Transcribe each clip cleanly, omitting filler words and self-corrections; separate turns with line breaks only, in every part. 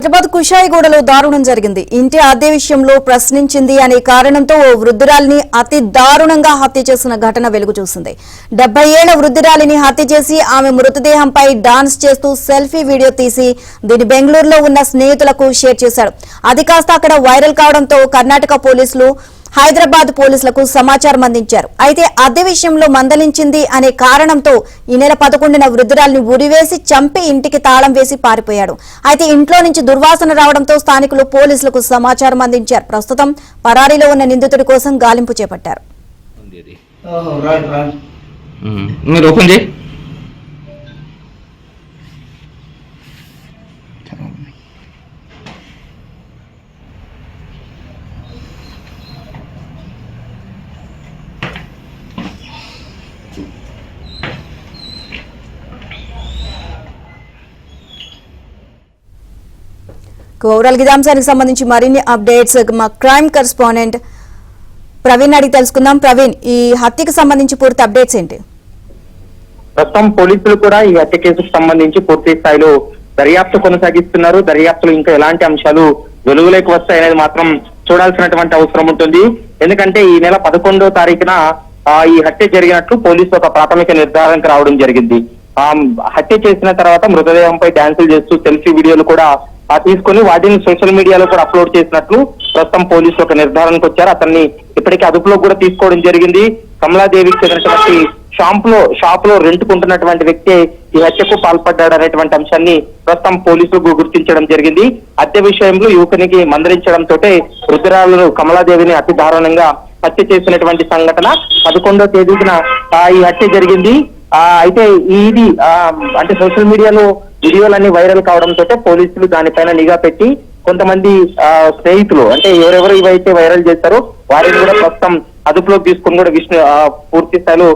హైదరాబాద్ కుషాయిగూడలో దారుణం జరిగింది. ఇంటి అద్దె విషయంలో ప్రశ్నించింది అనే కారణంతో ఓ వృద్ధురాలిని అతి దారుణంగా హత్య చేసిన ఘటన వెలుగు చూసింది. 70 ఏళ్ల వృద్ధురాలిని హత్య చేసి ఆమె మృతదేహంపై డాన్స్ చేస్తూ సెల్ఫీ వీడియో తీసి దీని బెంగళూరులో ఉన్న స్నేహితులకు షేర్ చేశాడు. అది కాస్త అక్కడ వైరల్ కావడంతో కర్ణాటక పోలీసులు హైదరాబాద్ పోలీసులకు సమాచారం అందించారు. అయితే అద్దె విషయంలో మందలించింది అనే కారణంతో ఈ నెల 11న వృద్ధురాలిని ఉరివేసి చంపి ఇంటికి తాళం వేసి పారిపోయాడు. అయితే ఇంట్లో నుంచి దుర్వాసన రావడంతో స్థానికులు పోలీసులకు సమాచారం అందించారు. ప్రస్తుతం పరారీలో ఉన్న నిందితుడి కోసం గాలింపు చేపట్టారు. ఓవరాల్ గా అంశానికి సంబంధించి మరిన్ని అప్డేట్స్ మా క్రైమ్ కరెస్పాండెంట్ ప్రవీణ్ అడిగి తెలుసుకుందాం. ప్రవీణ్, ఈ హత్యకు సంబంధించి పూర్తి అప్డేట్స్ ఏంటి?
ప్రస్తుతం పోలీసులు కూడా ఈ హత్య కేసుకు సంబంధించి పూర్తి స్థాయిలో దర్యాప్తు కొనసాగిస్తున్నారు. దర్యాప్తులో ఇంకా ఎలాంటి అంశాలు వెలుగులోకి వస్తాయనేది మాత్రం చూడాల్సినటువంటి అవసరం ఉంటుంది. ఎందుకంటే ఈ నెల 11వ తారీఖున ఈ హత్య జరిగినట్లు పోలీసులు ఒక ప్రాథమిక నిర్ధారణకు రావడం జరిగింది. హత్య చేసిన తర్వాత మృతదేహంపై డాన్సులు చేస్తూ సెల్ఫీ వీడియోలు కూడా తీసుకొని వాటిని సోషల్ మీడియాలో కూడా అప్లోడ్ చేసినట్లు ప్రస్తుతం పోలీసులు ఒక నిర్ధారణకు వచ్చారు. అతన్ని ఇప్పటికే అదుపులో కూడా తీసుకోవడం జరిగింది. కమలాదేవికి చెందినటువంటి షాప్ లో రెంట్కుంటున్నటువంటి వ్యక్తి ఈ హత్యకు పాల్పడ్డాడు అనేటువంటి అంశాన్ని ప్రస్తుతం పోలీసులు గుర్తించడం జరిగింది. హత్య విషయంలో యువకునికి మందలించడంతో వృద్ధురాలు కమలాదేవిని అతి దారుణంగా హత్య చేసినటువంటి సంఘటన 11వ తేదీన ఈ హత్య జరిగింది. అయితే ఇది అంటే సోషల్ మీడియాలో వీడియోలన్నీ వైరల్ కావడంతో పోలీసులు దానిపైన నిఘా పెట్టి కొంతమంది స్నేహితులు అంటే ఎవరెవరు ఇవైతే వైరల్ చేస్తారో వారిని కూడా ప్రస్తుతం అదుపులోకి తీసుకుని కూడా పూర్తి స్థాయిలో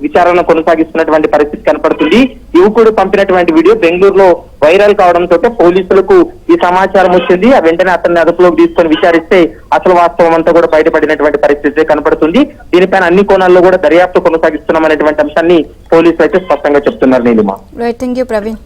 విచారణ కొనసాగిస్తున్నటువంటి పరిస్థితి కనపడుతుంది. యువకుడు పంపినటువంటి వీడియో బెంగళూరులో వైరల్ కావడంతో పోలీసులకు ఈ సమాచారం వచ్చింది. వెంటనే అతన్ని అదుపులోకి తీసుకొని విచారిస్తే అసలు వాస్తవం అంతా కూడా బయటపడినటువంటి పరిస్థితి కనపడుతుంది. దీనిపైన అన్ని కోణాల్లో కూడా దర్యాప్తు కొనసాగిస్తున్నాం అనేటువంటి అంశాన్ని పోలీసులు అయితే స్పష్టంగా చెప్తున్నారు. నీలిమా.
Right, thank you Praveen.